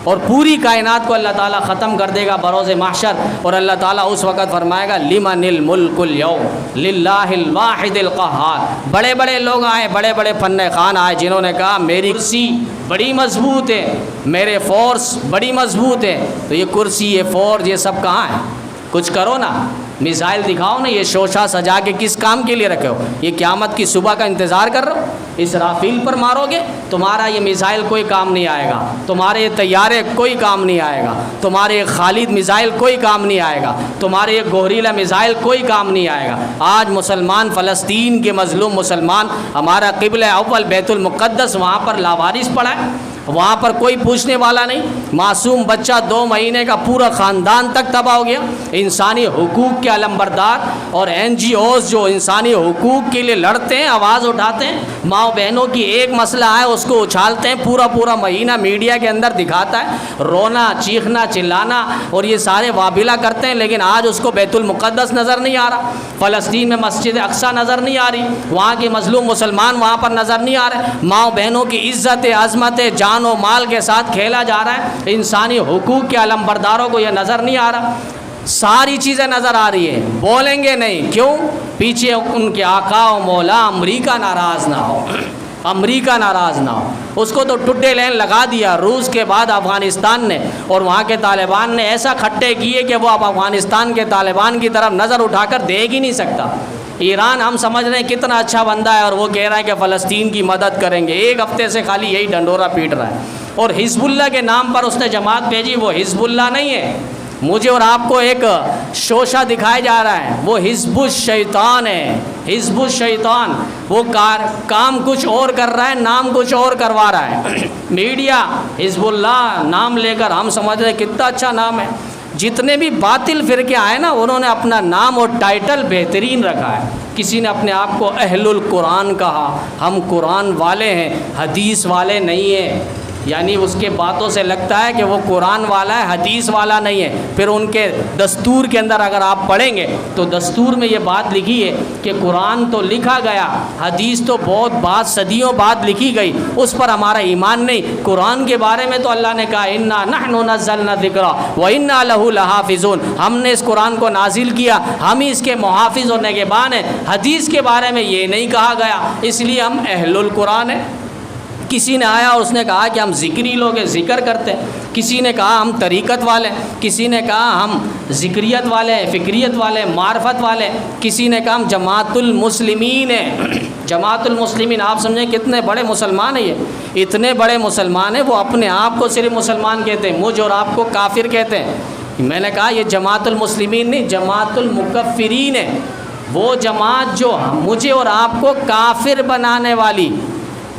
اور پوری کائنات کو اللہ تعالیٰ ختم کر دے گا بروز محشر، اور اللہ تعالیٰ اس وقت فرمائے گا لمن الملک اليوم للہ الواحد القہار۔ بڑے بڑے لوگ آئے، بڑے بڑے فن خان آئے، جنہوں نے کہا میری کرسی بڑی مضبوط ہے، میرے فورس بڑی مضبوط ہے۔ تو یہ کرسی، یہ فورس، یہ سب کہاں ہے؟ کچھ کرو نا، میزائل دکھاؤ نا۔ یہ شوشہ سجا کے کس کام کے لیے رکھے ہو؟ یہ قیامت کی صبح کا انتظار کر رہے ہو؟ اسرافیل پر مارو گے، تمہارا یہ میزائل کوئی کام نہیں آئے گا، تمہارے یہ طیارے کوئی کام نہیں آئے گا، تمہارے یہ خالد میزائل کوئی کام نہیں آئے گا، تمہارے یہ گوریلا میزائل کوئی کام نہیں آئے گا۔ آج مسلمان، فلسطین کے مظلوم مسلمان، ہمارا قبلہ اول بیت المقدس، وہاں پر لاوارث پڑا ہے، وہاں پر کوئی پوچھنے والا نہیں، معصوم بچہ 2 مہینے کا پورا خاندان تک تباہ ہو گیا۔ انسانی حقوق کے علمبردار اور NGOs جو انسانی حقوق کے لیے لڑتے ہیں، آواز اٹھاتے ہیں، ماں بہنوں کی ایک مسئلہ ہے اس کو اچھالتے ہیں، پورا مہینہ میڈیا کے اندر دکھاتا ہے، رونا، چیخنا، چلانا اور یہ سارے وابلہ کرتے ہیں، لیکن آج اس کو بیت المقدس نظر نہیں آ رہا، فلسطین میں مسجد اقصیٰ نظر نہیں آ رہی، وہاں کے مظلوم مسلمان وہاں پر نظر نہیں آ رہے، ماں بہنوں کی عزت، عظمت، جان و مال کے ساتھ کھیلا جا رہا ہے، انسانی حقوق کے علمبرداروں کو یہ نظر نہیں آ رہا۔ ساری چیزیں نظر آ رہی ہیں، بولیں گے نہیں، کیوں؟ پیچھے ان کے آقا و مولا امریکہ ناراض نہ ہو، امریکہ ناراض نہ ہو۔ اس کو تو ٹڈے لین لگا دیا روس کے بعد افغانستان نے، اور وہاں کے طالبان نے ایسا کھٹے کیے کہ وہ اب افغانستان کے طالبان کی طرف نظر اٹھا کر دیکھ ہی نہیں سکتا۔ ایران ہم سمجھ رہے ہیں کتنا اچھا بندہ ہے، اور وہ کہہ رہا ہے کہ فلسطین کی مدد کریں گے، ایک ہفتے سے خالی یہی ڈنڈورا پیٹ رہا ہے۔ اور حزب اللہ کے نام پر اس نے جماعت بھیجی، وہ حزب اللہ نہیں ہے، مجھے اور آپ کو ایک شوشہ دکھایا جا رہا ہے، وہ حزب الشیطان ہے، حزب الشیطان۔ وہ کام کچھ اور کر رہا ہے، نام کچھ اور کروا رہا ہے۔ میڈیا حزب اللہ نام لے کر ہم سمجھ رہے ہیں کتنا اچھا نام ہے۔ جتنے بھی باطل فرقے آئے نا، انہوں نے اپنا نام اور ٹائٹل بہترین رکھا ہے۔ کسی نے اپنے آپ کو اہل القرآن کہا، ہم قرآن والے ہیں، حدیث والے نہیں ہیں، یعنی اس کے باتوں سے لگتا ہے کہ وہ قرآن والا ہے، حدیث والا نہیں ہے۔ پھر ان کے دستور کے اندر اگر آپ پڑھیں گے تو دستور میں یہ بات لکھی ہے کہ قرآن تو لکھا گیا، حدیث تو بہت بعد صدیوں بعد لکھی گئی، اس پر ہمارا ایمان نہیں۔ قرآن کے بارے میں تو اللہ نے کہا انا نحن نزلنا الذکر وانا لہ لحافظون، ہم نے اس قرآن کو نازل کیا، ہم ہی اس کے محافظ اور نگہبان ہیں۔ حدیث کے بارے میں یہ نہیں کہا گیا، اس لیے ہم اہل القرآن ہیں۔ کسی نے آیا اور اس نے کہا کہ ہم ذکری لوگ ہیں، ذکر کرتے ہیں، کسی نے کہا ہم طریقت والے ہیں، کسی نے کہا ہم ذکریت والے ہیں، فکریت والے ہیں، معرفت والے ہیں، کسی نے کہا ہم جماعت المسلمین ہیں۔ جماعت المسلمین، آپ سمجھیں کتنے بڑے مسلمان ہیں، یہ اتنے بڑے مسلمان ہیں، وہ اپنے آپ کو صرف مسلمان کہتے ہیں، مجھ اور آپ کو کافر کہتے ہیں۔ میں نے کہا یہ جماعت المسلمین نہیں، جماعت المکفرین ہے، وہ جماعت جو مجھے اور آپ کو کافر بنانے والی،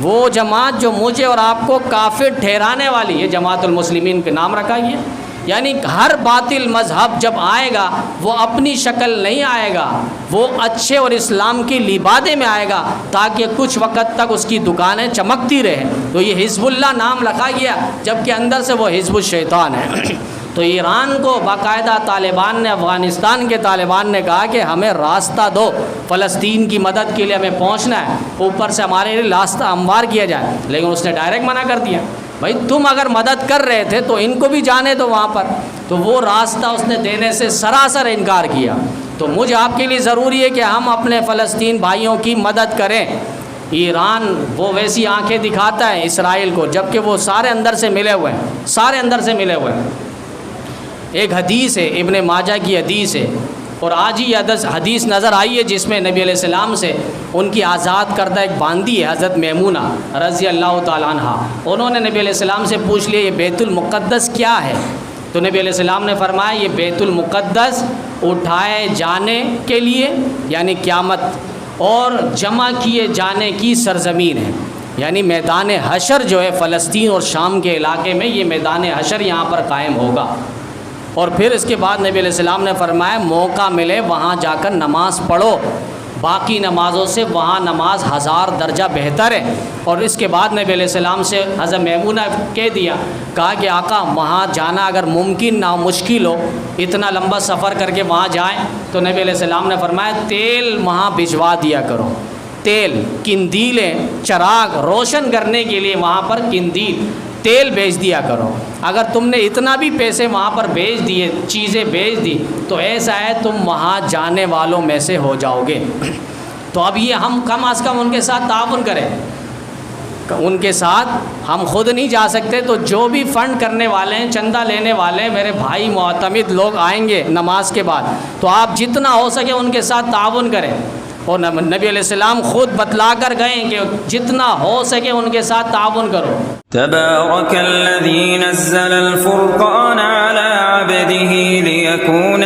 وہ جماعت جو مجھے اور آپ کو کافر ٹھہرانے والی، یہ جماعت المسلمین کے نام رکھا گیا۔ یعنی ہر باطل مذہب جب آئے گا وہ اپنی شکل نہیں آئے گا، وہ اچھے اور اسلام کی لبادے میں آئے گا تاکہ کچھ وقت تک اس کی دکانیں چمکتی رہیں۔ تو یہ حزب اللہ نام رکھا گیا، جبکہ اندر سے وہ حزب الشیطان ہے۔ تو ایران کو باقاعدہ طالبان نے، افغانستان کے طالبان نے کہا کہ ہمیں راستہ دو، فلسطین کی مدد کے لیے ہمیں پہنچنا ہے، اوپر سے ہمارے لیے راستہ ہموار کیا جائے، لیکن اس نے ڈائریکٹ منع کر دیا۔ بھائی تم اگر مدد کر رہے تھے تو ان کو بھی جانے دو وہاں پر، تو وہ راستہ اس نے دینے سے سراسر انکار کیا۔ تو مجھے آپ کے لیے ضروری ہے کہ ہم اپنے فلسطین بھائیوں کی مدد کریں۔ ایران وہ ویسی آنکھیں دکھاتا ہے اسرائیل کو، جبکہ وہ سارے اندر سے ملے ہوئے ہیں، سارے اندر سے ملے ہوئے ہیں۔ ایک حدیث ہے، ابن ماجہ کی حدیث ہے، اور آج ہی حدیث نظر آئی ہے جس میں نبی علیہ السلام سے ان کی آزاد کردہ ایک باندی ہے حضرت میمونہ رضی اللہ تعالیٰ عنہ، انہوں نے نبی علیہ السلام سے پوچھ لیا یہ بیت المقدس کیا ہے؟ تو نبی علیہ السلام نے فرمایا یہ بیت المقدس اٹھائے جانے کے لیے یعنی قیامت اور جمع کیے جانے کی سرزمین ہے، یعنی میدان حشر جو ہے فلسطین اور شام کے علاقے میں، یہ میدان حشر یہاں پر قائم ہوگا۔ اور پھر اس کے بعد نبی علیہ السلام نے فرمایا موقع ملے وہاں جا کر نماز پڑھو، باقی نمازوں سے وہاں نماز 1000 درجہ بہتر ہے۔ اور اس کے بعد نبی علیہ السلام سے حضرت میمونہ کہہ دیا، کہا کہ آقا وہاں جانا اگر ممکن نہ ہو، مشکل ہو، اتنا لمبا سفر کر کے وہاں جائیں، تو نبی علیہ السلام نے فرمایا تیل وہاں بھجوا دیا کرو، تیل، قندیلیں، چراغ روشن کرنے کے لیے وہاں پر قندیل تیل بیچ دیا کرو. اگر تم نے اتنا بھی پیسے وہاں پر بیچ دیے، چیزیں بیچ دی، تو ایسا ہے تم وہاں جانے والوں میں سے ہو جاؤ گے. تو اب یہ ہم کم از کم ان کے ساتھ تعاون کریں. ان کے ساتھ ہم خود نہیں جا سکتے تو جو بھی فنڈ کرنے والے ہیں، چندہ لینے والے ہیں، میرے بھائی معتمد لوگ آئیں گے نماز کے بعد، تو آپ جتنا ہو سکے ان کے ساتھ تعاون کریں. اور نبی علیہ السلام خود بتلا کر گئے کہ جتنا ہو سکے ان کے ساتھ تعاون کرو. تبارك الذي نزل الفرقان على عبده ليكون